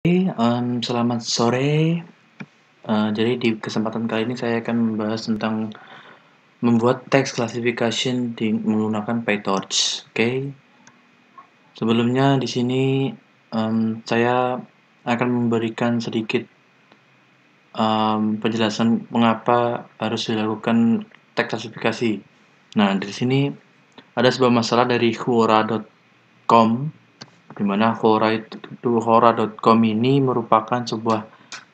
Selamat sore. Jadi di kesempatan kali ini saya akan membahas tentang membuat text classification menggunakan PyTorch. Oke. Sebelumnya di sini saya akan memberikan sedikit penjelasan mengapa harus dilakukan text classification. Nah, di sini ada sebuah masalah dari Quora.com, di mana Quora.com ini merupakan sebuah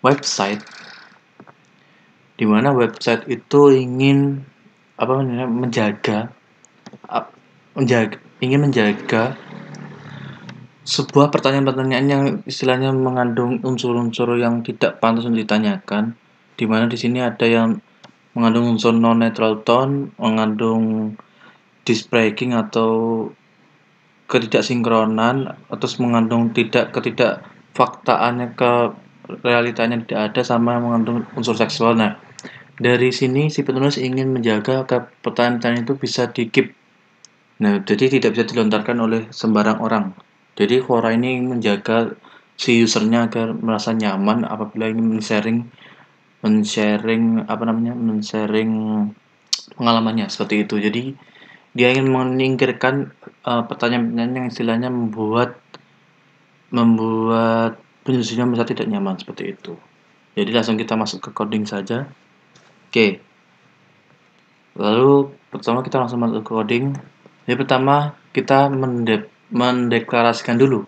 website di mana website itu ingin ingin menjaga sebuah pertanyaan-pertanyaan yang istilahnya mengandung unsur-unsur yang tidak pantas untuk ditanyakan, di mana di sini ada yang mengandung unsur non-neutral tone, mengandung disbreaking atau ketidaksinkronan, atau mengandung ketidakfaktaannya ke realitanya tidak ada, sama mengandung unsur seksual. Nah, dari sini si penulis ingin menjaga agar pertanyaan-pertanyaan itu bisa di-keep. Nah, jadi tidak bisa dilontarkan oleh sembarang orang. Jadi Quora ini menjaga si usernya agar merasa nyaman apabila ingin men-sharing pengalamannya seperti itu. Jadi dia ingin menyingkirkan pertanyaan-pertanyaan yang istilahnya membuat penyusunnya merasa tidak nyaman seperti itu. Jadi langsung kita masuk ke coding saja. Oke. Lalu pertama kita langsung masuk ke coding. Jadi pertama kita mendeklarasikan dulu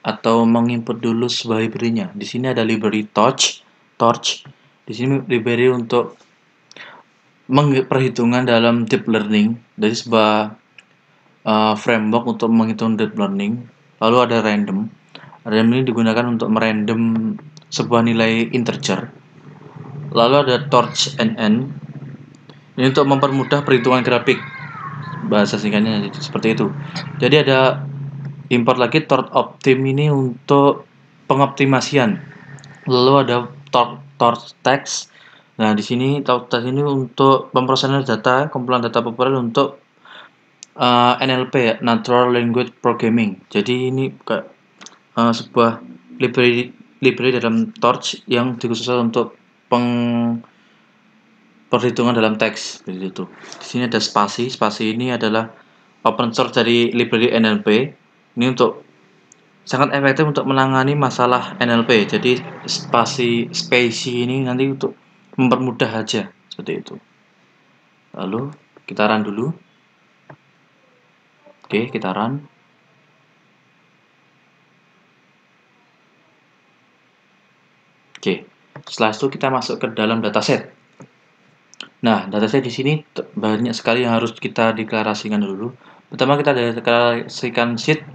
atau menginput dulu sebuah library-nya. Di sini ada library torch. Di sini library untuk perhitungan dalam deep learning, dari sebuah framework untuk menghitung deep learning. Lalu ada random. Random ini digunakan untuk merandom sebuah nilai integer. Lalu ada torch NN. Ini untuk mempermudah perhitungan grafik. Bahasa singkatnya seperti itu. Jadi ada import lagi torch optim ini untuk pengoptimasian. Lalu ada torch text. Nah, di sini torch text ini untuk pemrosesan data, kumpulan data populer untuk NLP ya, Natural Language Programming. Jadi ini sebuah library dalam Torch yang dikhususkan untuk perhitungan dalam teks seperti itu. Di sini ada spasi. Spasi ini adalah open source dari library NLP. Ini untuk sangat efektif untuk menangani masalah NLP. Jadi spasi ini nanti untuk mempermudah aja seperti itu. Lalu kita run dulu. Oke, kita run. Oke, setelah itu kita masuk ke dalam dataset. Nah, dataset di sini banyak sekali yang harus kita deklarasikan dulu. Pertama kita deklarasikan sheet.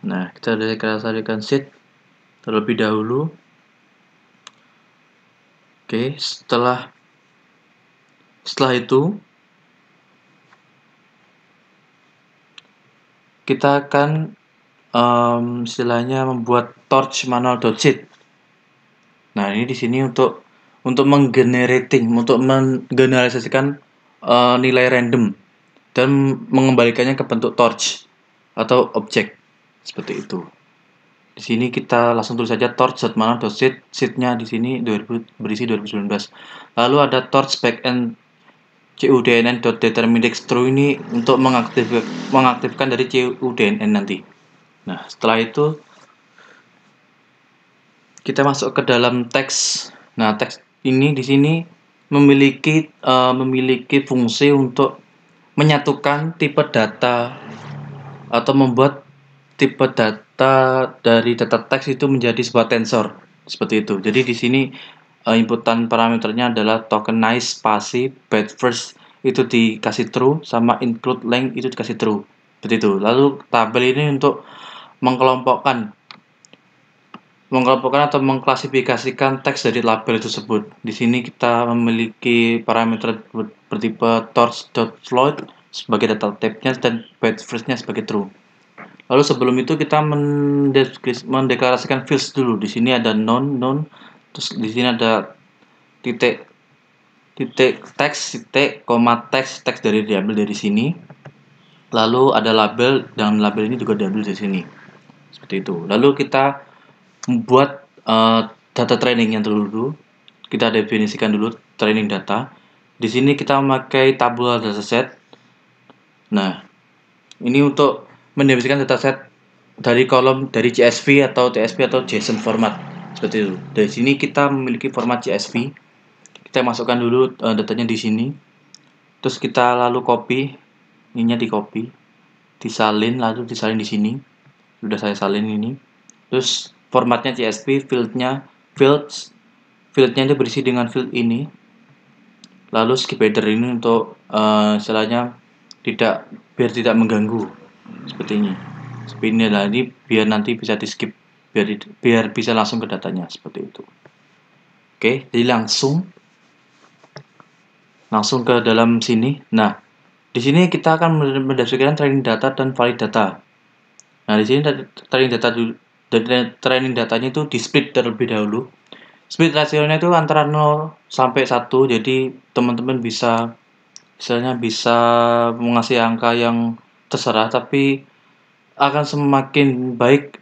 Nah, kita deklarasikan sheet terlebih dahulu. Oke, setelah itu kita akan istilahnya membuat torch manual.sheet. Nah, ini di sini untuk menggeneralisasikan nilai random dan mengembalikannya ke bentuk torch atau objek seperti itu. Di sini kita langsung tulis saja torch.manual.sheet. Sheet-nya di sini berisi 2019. Lalu ada torch backend cudnn.determinedTrue ini untuk mengaktifkan dari cudnn nanti. Nah, setelah itu kita masuk ke dalam teks. Nah, teks ini di sini memiliki fungsi untuk menyatukan tipe data atau membuat tipe data dari data teks itu menjadi sebuah tensor seperti itu. Jadi di sini inputan parameternya adalah tokenize spasi byte first itu dikasih true, sama include length itu dikasih true seperti itu. Lalu tabel ini untuk mengelompokkan atau mengklasifikasikan teks dari label tersebut. Di sini kita memiliki parameter bertipe torch.float sebagai data type-nya dan byte first-nya sebagai true. Lalu sebelum itu kita mendeklarasikan fields dulu. Di sini ada non, terus di sini ada titik teks, teks dari diambil dari sini. Lalu ada label, dan label ini juga diambil dari sini. Seperti itu. Lalu kita membuat data trainingnya dulu. Kita definisikan dulu training data. Di sini kita memakai tabular dataset. Nah, ini untuk mendefinisikan dataset dari kolom dari CSV atau TSV atau JSON format seperti itu. Dari sini kita memiliki format CSV. Kita masukkan dulu datanya di sini. Terus kita lalu copy, ininya di copy, disalin, lalu disalin di sini. Sudah saya salin ini. Terus formatnya CSV, fieldnya itu berisi dengan field ini. Lalu skip header ini untuk istilahnya biar tidak mengganggu seperti ini. Seperti ini lah, ini biar nanti bisa di skip, biar bisa langsung ke datanya seperti itu. Oke, jadi langsung ke dalam sini. Nah, di sini kita akan mendeskripsikan training data dan valid data. Nah, di sini training datanya itu di split terlebih dahulu. Split rasionya itu antara 0 sampai 1, jadi teman-teman bisa misalnya bisa mengasih angka yang terserah, tapi akan semakin baik,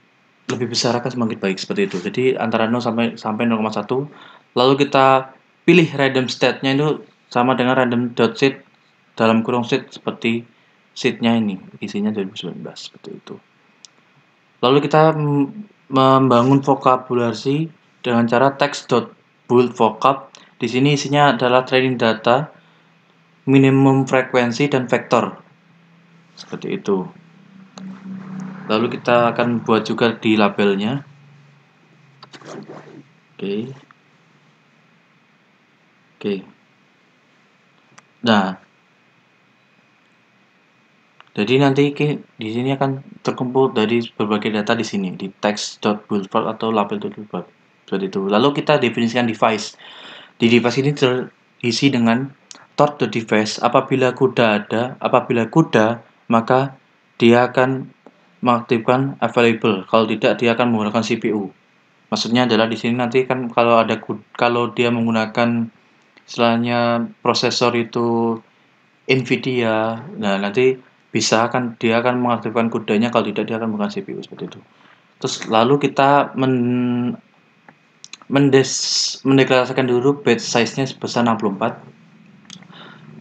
lebih besar akan semakin baik seperti itu. Jadi antara 0 sampai 0,1. Lalu kita pilih random state-nya itu sama dengan random.sheet dalam kurung sheet seperti sheet-nya ini, isinya 2019 seperti itu. Lalu kita membangun vokabulasi dengan cara text.build vocab. Di sini isinya adalah training data, minimum frekuensi, dan vektor. Seperti itu. Lalu kita akan buat juga di labelnya. Oke. Nah, jadi nanti di sini akan terkumpul dari berbagai data di sini di text.buildVault atau label.buildVault. Seperti itu. Lalu kita definisikan device. Di device ini terisi dengan torch.device. Apabila kuda, maka dia akan mengaktifkan available. Kalau tidak, dia akan menggunakan CPU. Maksudnya adalah di sini nanti kan kalau dia menggunakan istilahnya prosesor itu Nvidia, nah nanti dia akan mengaktifkan kudanya, kalau tidak dia akan menggunakan CPU seperti itu. Terus lalu kita mendeklarasikan dulu batch size-nya sebesar 64.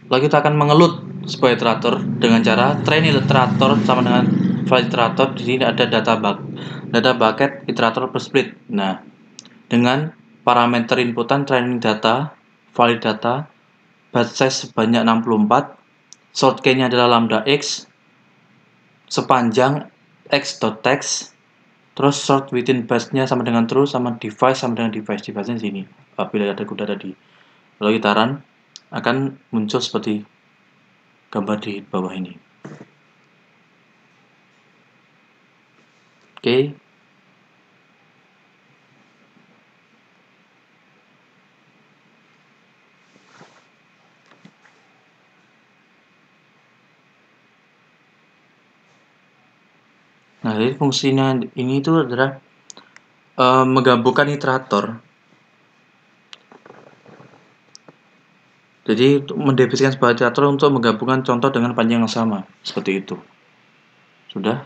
Lalu kita akan mengelut sebuah iterator dengan cara train iterator sama dengan valid iterator. Di sini ada data bucket iterator per split. Nah, dengan parameter inputan training data, valid data, batch size sebanyak 64, short key-nya adalah lambda x, sepanjang x.text, terus short within batch-nya sama dengan true, sama device sama dengan device-nya di sini. Apabila ada kuda tadi. Lalu kita run, akan muncul seperti gambar di bawah ini. Oke. Nah, jadi fungsinya ini itu adalah menggabungkan iterator. Jadi mendefinisikan sebuah iterator untuk menggabungkan contoh dengan panjang yang sama, seperti itu. Sudah?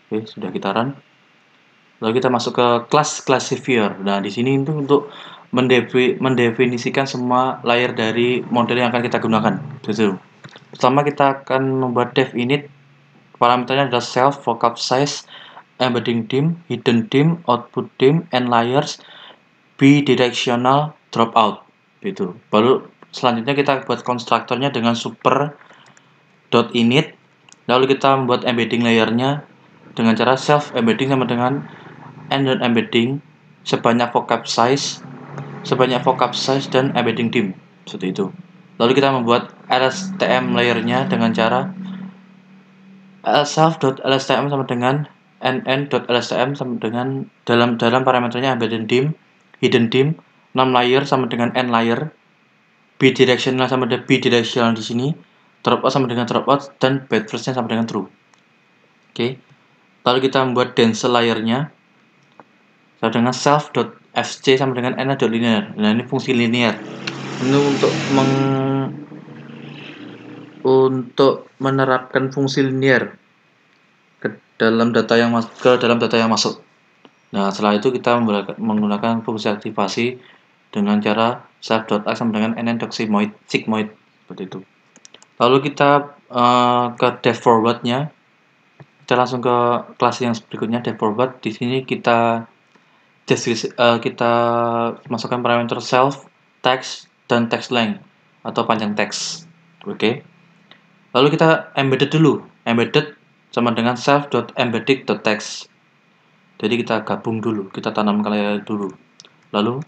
Oke, sudah kita run. Lalu kita masuk ke class classifier. Nah, di sini itu untuk mendefinisikan semua layer dari model yang akan kita gunakan. Gitu. Pertama kita akan membuat dev init. Parameternya adalah self, vocab size, embedding dim, hidden dim, output dim, and layers, bidirectional, dropout. Gitu. Baru selanjutnya kita buat konstruktornya dengan super.init. Lalu kita membuat embedding layernya dengan cara self embedding sama dengan embedding sebanyak vocab size dan embedding dim, seperti itu. Lalu kita membuat LSTM layernya dengan cara self.lstm sama dengan nn.lstm sama dengan dalam parameternya embedding dim, hidden dim, 6 layer sama dengan n layer, bidirectional sama dengan bidirectional di sini, dropout sama dengan dropout, dan bedfirst-nya sama dengan true. Oke. Lalu kita membuat dense layernya sama dengan self.fc sama dengan n.linear. Nah, ini fungsi linear. Ini untuk menerapkan fungsi linear ke dalam data yang masuk. Nah, setelah itu kita menggunakan fungsi aktivasi dengan cara self.act sama dengan nn.sigmoid seperti itu. Lalu kita ke dev forward-nya. Kita langsung ke kelas yang berikutnya, dev forward. Di sini kita kita masukkan parameter self, text, dan text length atau panjang teks. Oke. Lalu kita embedded dulu. Embedded sama dengan self.embedded.text. Jadi kita gabung dulu, kita tanamkan layer dulu. Lalu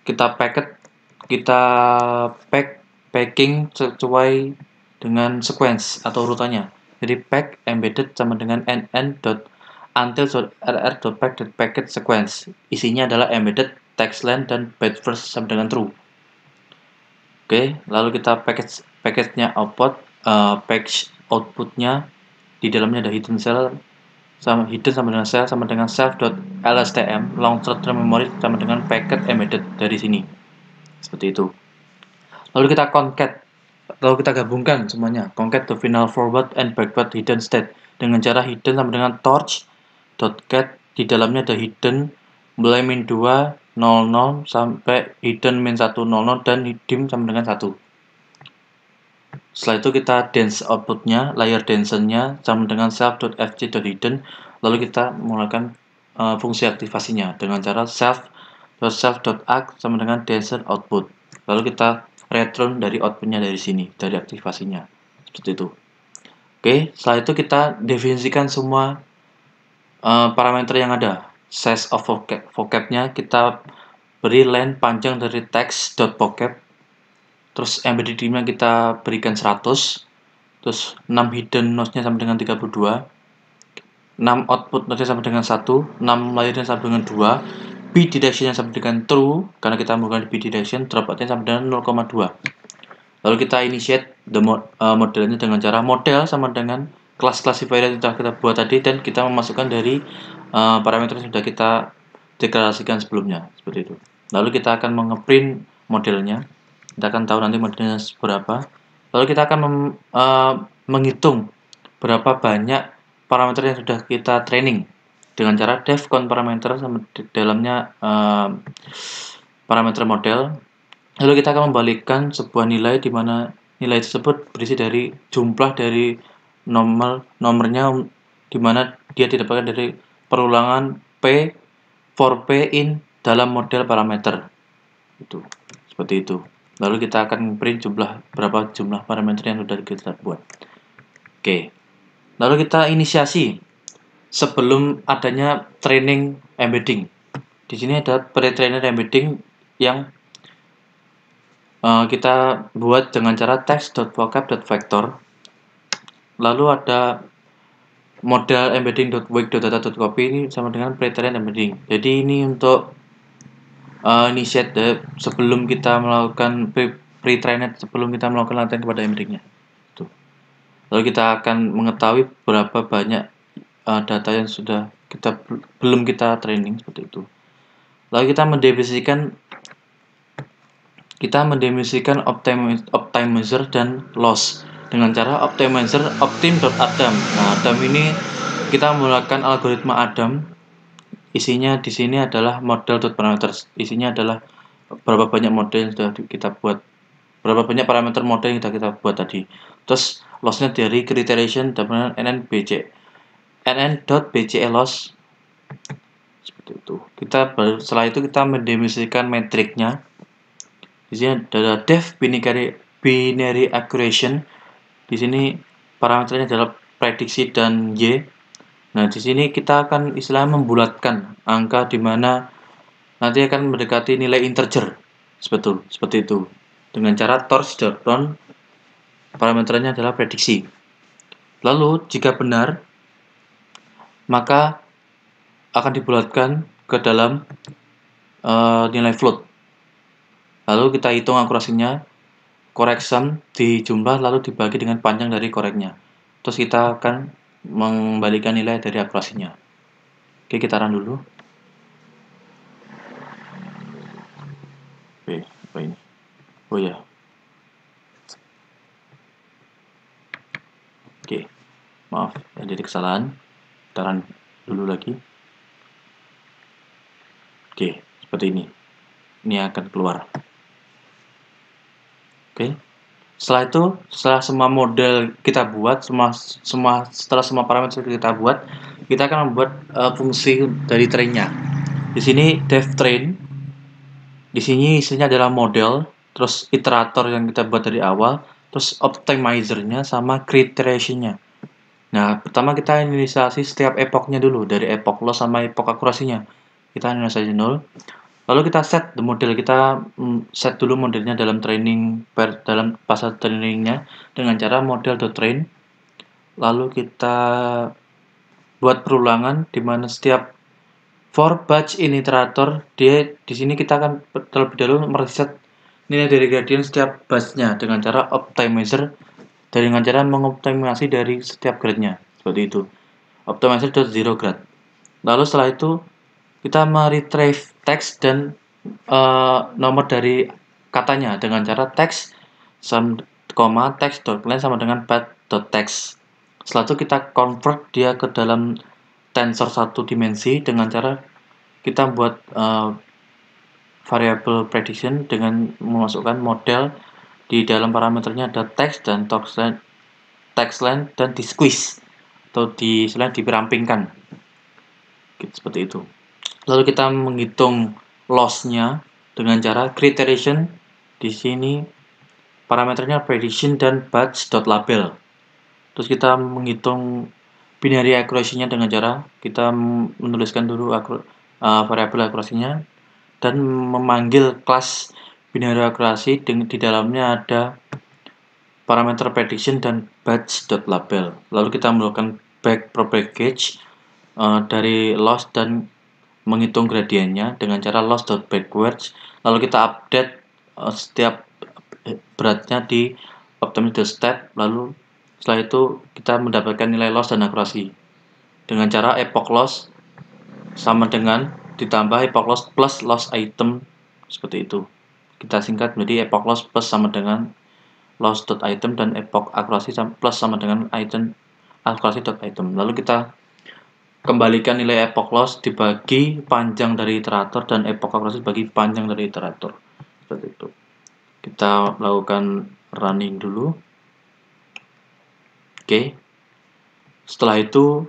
kita packing sesuai dengan sequence atau urutannya. Jadi pack embedded sama dengan nn.until.rr.packed sequence. Isinya adalah embedded, text length, dan byte first sama dengan true. Oke, lalu kita package-nya package outputnya di dalamnya ada hidden sama dengan cell sama dengan self.lstm long short-term memory sama dengan packet embedded dari sini. Seperti itu. Lalu kita gabungkan semuanya. Concat to final forward and backward hidden state dengan cara hidden sama dengan torch.get di dalamnya ada hidden mulai min 2 00 sampai hidden min 1 00 dan dim sama dengan 1. Setelah itu kita dense outputnya, layer densennya sama dengan self.fg.hidden. Lalu kita menggunakan fungsi aktivasinya dengan cara self.act sama dengan denser output. Lalu kita return dari outputnya dari sini, dari aktivasinya. Seperti itu. Oke, setelah itu kita definisikan semua parameter yang ada. Size of vocab-nya kita beri length panjang dari text.vocab. Terus embedded-nya kita berikan 100. Terus 6 hidden nodes-nya sama dengan 32. 6 output node sama dengan 1, 6 layernya sama dengan 2, bidirectionnya sama dengan true, karena kita menggunakan bidirection, dropoutnya sama dengan 0,2. Lalu kita initiate modelnya dengan cara model sama dengan kelas classifier yang sudah kita buat tadi, dan kita memasukkan dari parameter yang sudah kita deklarasikan sebelumnya, seperti itu. Lalu kita akan mengeprint modelnya, kita akan tahu nanti modelnya seberapa. Lalu kita akan menghitung berapa banyak parameter yang sudah kita training dengan cara def count parameter sama di dalamnya parameter model. Lalu kita akan membalikkan sebuah nilai di mana nilai tersebut berisi dari jumlah dari nomornya di mana dia didapatkan dari perulangan P for P in dalam model parameter. Itu seperti itu. Lalu kita akan print berapa jumlah parameter yang sudah kita buat. Oke. Lalu kita inisiasi sebelum adanya training embedding. Di sini ada pre-trainer embedding yang kita buat dengan cara text.vocab.vector. Lalu ada model embedding.wake.data.copy ini sama dengan pre-trainer embedding. Jadi ini untuk initiate sebelum kita melakukan pre-trainer, sebelum kita melakukan latihan kepada embeddingnya. Lalu kita akan mengetahui berapa banyak data yang sudah belum kita training, seperti itu. Lalu kita mendefinisikan optimizer dan loss dengan cara optimizer optim.adam. Nah, adam ini kita menggunakan algoritma adam. Isinya di sini adalah model.parameters. Isinya adalah berapa banyak model yang sudah kita buat, berapa banyak parameter model yang sudah kita buat tadi. Terus lossnya dari iteration dengan nn.bce loss, seperti itu. Setelah itu kita mendefinisikan metriknya. Di sini ada def binary accuracy. Di sini parameternya adalah prediksi dan y. Nah, di sini kita akan istilahnya membulatkan angka di mana nanti akan mendekati nilai integer. Seperti itu. Dengan cara torch.round parameternya adalah prediksi. Lalu jika benar, maka akan dibulatkan ke dalam nilai float. Lalu kita hitung akurasinya, correction dijumlah lalu dibagi dengan panjang dari koreknya. Terus kita akan mengembalikan nilai dari akurasinya. Oke, kita run dulu. Oke, apa ini? Oh ya. Oke, maaf, ada kesalahan. Kita run dulu lagi. Oke, seperti ini. Ini akan keluar. Oke. Setelah semua model kita buat, setelah semua parameter kita buat, kita akan membuat fungsi dari trainnya. Di sini dev train. Di sini isinya adalah model, terus iterator yang kita buat dari awal, terus optimizer-nya sama iteration-nya. Nah, pertama kita inisialisasi setiap epochnya dulu, dari epoch loss sama epoch akurasinya. Kita inisialisasi 0. Lalu kita set model, kita set dulu modelnya dalam dalam fase trainingnya dengan cara model.train. Lalu kita buat perulangan di mana setiap for batch in iterator, di sini kita akan terlebih dahulu mereset nilai dari gradient setiap batchnya dengan cara optimizer, dengan cara mengoptimasi dari setiap grade-nya seperti itu. Optimizer.zeroGrad. Lalu setelah itu kita meretrieve teks dan nomor dari katanya dengan cara text text.len sama dengan path.text. Setelah itu kita convert dia ke dalam tensor satu dimensi dengan cara kita buat variable prediction dengan memasukkan model di dalam parameternya ada text dan text length dan di squeeze atau diperampingkan seperti itu. Lalu kita menghitung loss-nya dengan cara iteration. Di sini parameternya prediction dan batch.label. Terus kita menghitung binary accuracy-nya dengan cara kita menuliskan dulu variabel accuracy-nya dan memanggil kelas binary accuracy, di dalamnya ada parameter prediction dan batch.label. Lalu kita melakukan backpropagate dari loss dan menghitung gradiennya dengan cara loss.backwards. Lalu kita update setiap beratnya di optimizer step. Lalu setelah itu kita mendapatkan nilai loss dan akurasi dengan cara epoch loss sama dengan ditambah epoch loss plus loss item, seperti itu. Kita singkat menjadi epoch loss plus sama dengan loss.item dan epoch akurasi plus sama dengan item akurasi.item. Lalu kita kembalikan nilai epoch loss dibagi panjang dari iterator dan epoch akurasi dibagi panjang dari iterator. Seperti itu. Kita lakukan running dulu. Oke. Setelah itu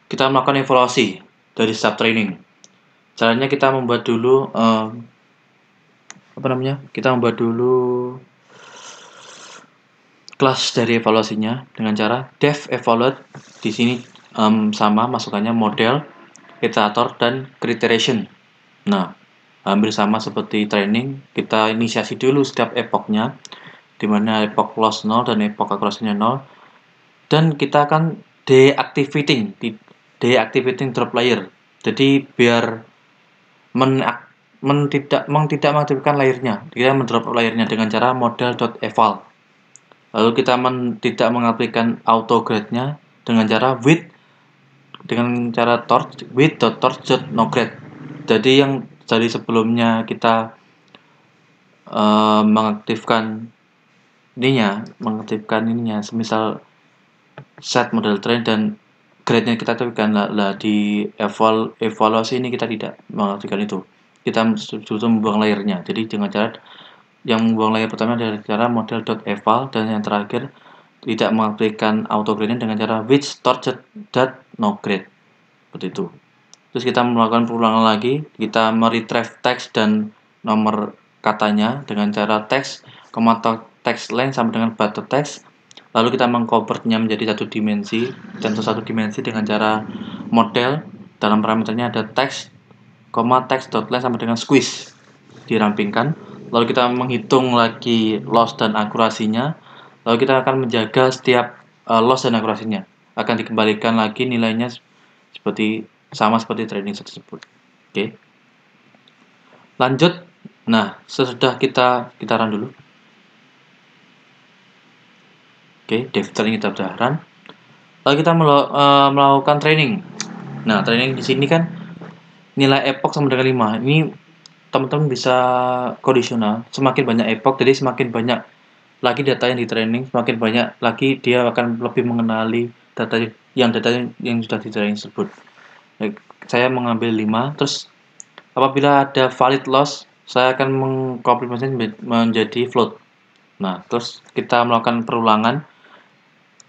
kita melakukan evaluasi dari sub training. Caranya kita membuat dulu Kita membuat dulu kelas dari evaluasinya dengan cara dev evaluate. Di sini sama masukannya model, iterator, dan iteration. Nah, hampir sama seperti training, kita inisiasi dulu setiap epochnya, di mana epoch loss 0 dan epoch akurasinya 0, dan kita akan deactivating drop layer. Jadi biar tidak mengaktifkan layernya, kita mendrop layernya dengan cara model.eval. Lalu kita tidak mengaplikasikan auto grade-nya dengan cara with.torch.noGrade. Jadi yang dari sebelumnya kita mengaktifkan ininya, semisal set model train dan grade-nya kita aktifkan, lah di evaluasi ini kita tidak mengaktifkan itu. Kita justru membuang layernya. Jadi dengan cara yang membuang layer pertama adalah cara model.eval, dan yang terakhir tidak mengaktifkan auto grade dengan cara with.torch.noGrade. Seperti itu. Terus kita melakukan perulangan lagi, kita meretrieve teks dan nomor katanya dengan cara text length sama dengan button text. Lalu kita mengconvertnya menjadi satu dimensi dengan cara model, dalam parameternya ada text.length sama dengan squeeze, dirampingkan. Lalu kita menghitung lagi loss dan akurasinya. Lalu kita akan menjaga setiap loss dan akurasinya akan dikembalikan lagi nilainya sama seperti training tersebut. Oke. Lanjut. Nah, sesudah kita run dulu. Oke, dev training kita sudah run. Lalu kita melakukan training. Nah, training di sini kan nilai epoch sama dengan 5. Ini teman-teman bisa kondisional. Semakin banyak epoch, jadi semakin banyak lagi data yang di training, semakin banyak lagi dia akan lebih mengenali data yang sudah di training tersebut. Saya mengambil 5, terus Apabila ada valid loss, saya akan mengkonfirmasi menjadi float. Nah, terus kita melakukan perulangan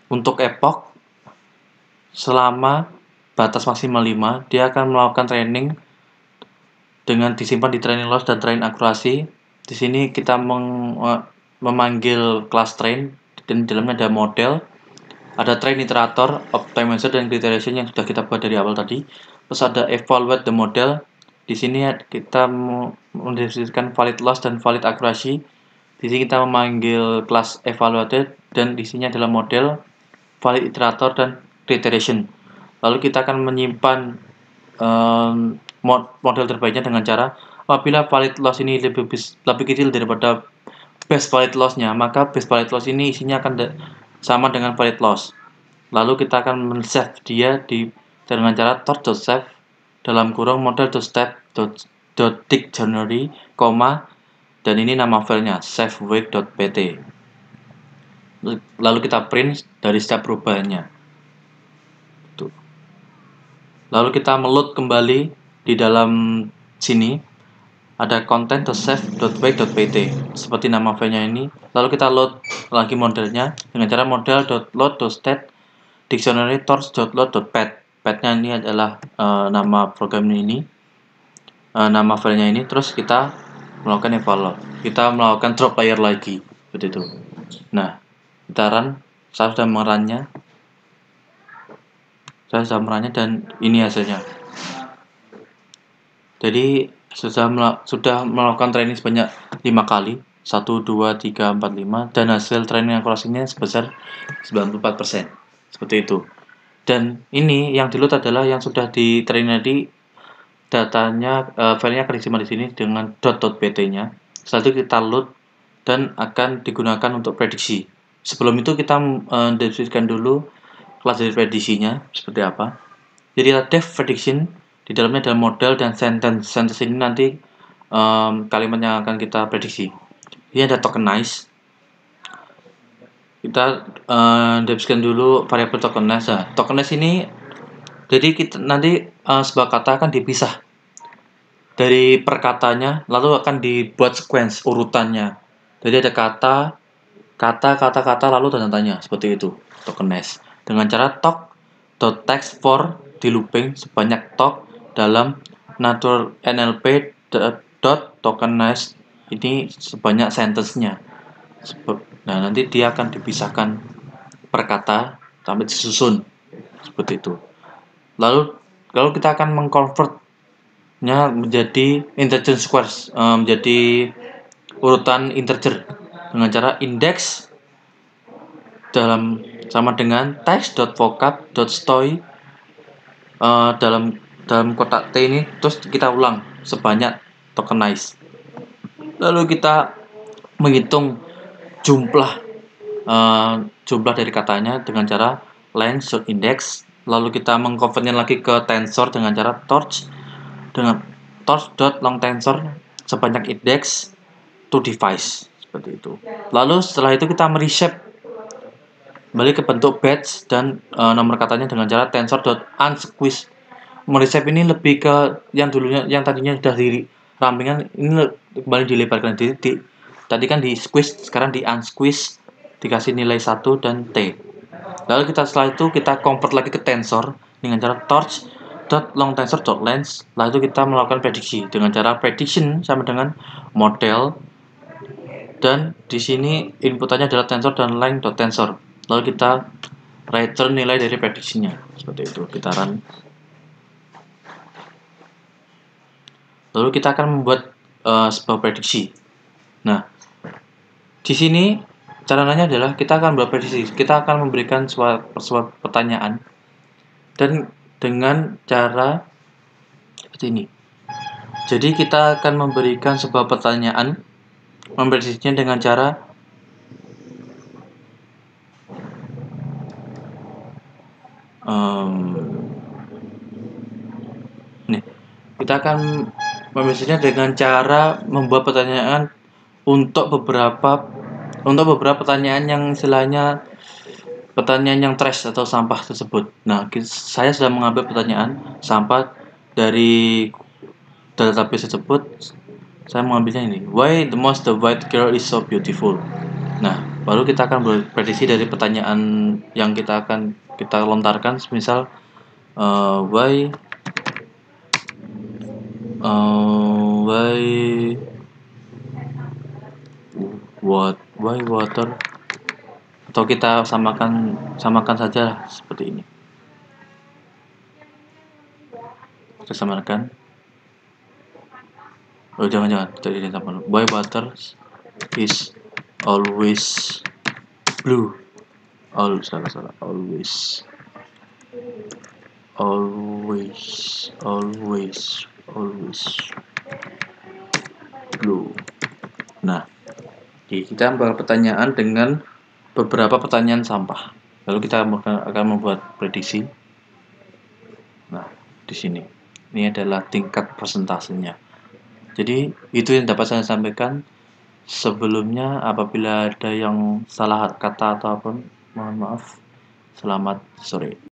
untuk epoch selama batas maksimal 5. Dia akan melakukan training dengan disimpan di training loss dan training akurasi. Di sini kita memanggil class train, dan di dalamnya ada model, ada train iterator, optimizer, dan iteration yang sudah kita buat dari awal tadi. Terus ada evaluate the model. Di sini kita mendefinisikan valid loss dan valid accuracy. Di sini kita memanggil class evaluated, dan di sini adalah model, valid iterator, dan iteration. Lalu kita akan menyimpan model terbaiknya dengan cara apabila valid loss ini lebih kecil daripada base valid loss-nya, maka base valid loss ini isinya akan sama dengan valid loss. Lalu kita akan men-save dia dengan cara torch.save dalam kurung model.step.dictionary, dan ini nama filenya savewake.pt. Lalu kita print dari setiap perubahannya. Tuh. Lalu kita meload kembali di dalam sini, ada content.save.wake.pt seperti nama filenya ini. Lalu kita load lagi modelnya dengan cara model.load.state dictionary torch.load.pad. Padnya ini adalah nama program ini, nama filenya ini. Terus kita melakukan evaluate, kita melakukan drop layer lagi seperti itu. Nah, kita run. Saya sudah merunnya, dan ini hasilnya. Jadi sudah melakukan training sebanyak 5 kali, 1, 2, 3, 4, 5, dan hasil training akurasinya sebesar 94%. Seperti itu. Dan ini yang di load adalah yang sudah di training tadi, datanya, filenya akan disimpan di sini dengan .pt-nya. Setelah itu kita load dan akan digunakan untuk prediksi. Sebelum itu kita deskripsikan dulu kelas dari prediksinya seperti apa. Jadi def prediction, di dalamnya ada model dan sentence. Sentence ini nanti kalimat yang akan kita prediksi. Ini ada tokenize. Kita deskripsikan dulu variabel tokenize. Nah, tokenize ini jadi kita nanti sebuah kata akan dipisah dari perkatanya, lalu akan dibuat sequence urutannya. Jadi ada kata, lalu tanda tanya, seperti itu tokenize. Dengan cara talk.text for di looping sebanyak talk dalam natural NLP .tokenize ini sebanyak sentence-nya. Nah, nanti dia akan dipisahkan per kata sampai disusun seperti itu. Lalu kita akan mengconvertnya menjadi integer squares, menjadi urutan integer dengan cara index dalam sama dengan text.vocab.story dalam kotak T ini, terus kita ulang sebanyak tokenize. Lalu kita menghitung jumlah dari katanya dengan cara length.index. Lalu kita mengkonvertnya lagi ke tensor dengan cara torch.longTensor sebanyak index to device seperti itu. Lalu setelah itu kita mereshape kembali ke bentuk batch dan nomor katanya dengan cara tensor.unsqueeze. Mereshape ini lebih ke yang tadinya sudah di rampingan, ini kembali dilebarkan. Tadi kan di squeeze, sekarang di unsqueeze, dikasih nilai 1 dan T. Lalu setelah itu kita convert lagi ke tensor dengan cara torch.longTensor.length. Lalu itu kita melakukan prediksi dengan cara prediction sama dengan model, dan di sini inputannya adalah tensor dan length.tensor. Lalu kita return nilai dari prediksinya seperti itu. Kita run. Lalu kita akan membuat sebuah prediksi. Nah, di sini caranya adalah kita akan membuat prediksi. Kita akan memberikan suatu pertanyaan dan dengan cara seperti ini. Jadi kita akan memberikan sebuah pertanyaan, memprediksinya dengan cara kita akan memprediksinya dengan cara membuat pertanyaan untuk beberapa pertanyaan yang istilahnya pertanyaan yang trash atau sampah tersebut. Nah, saya sudah mengambil pertanyaan sampah dari database tersebut, saya mengambilnya ini. Why the white girl is so beautiful? Nah, baru kita akan berprediksi dari pertanyaan yang kita lontarkan, misal why why water, atau kita samakan saja seperti ini. Kita samakan. Oh, jangan kita samakan. Why water is always blue? Salah. Always blue. Nah, kita pertanyaan dengan beberapa pertanyaan sampah. Lalu kita akan membuat prediksi. Nah, di sini. Ini adalah tingkat persentasenya. Jadi, itu yang dapat saya sampaikan. Sebelumnya, apabila ada yang salah kata ataupun mohon maaf. Selamat sore.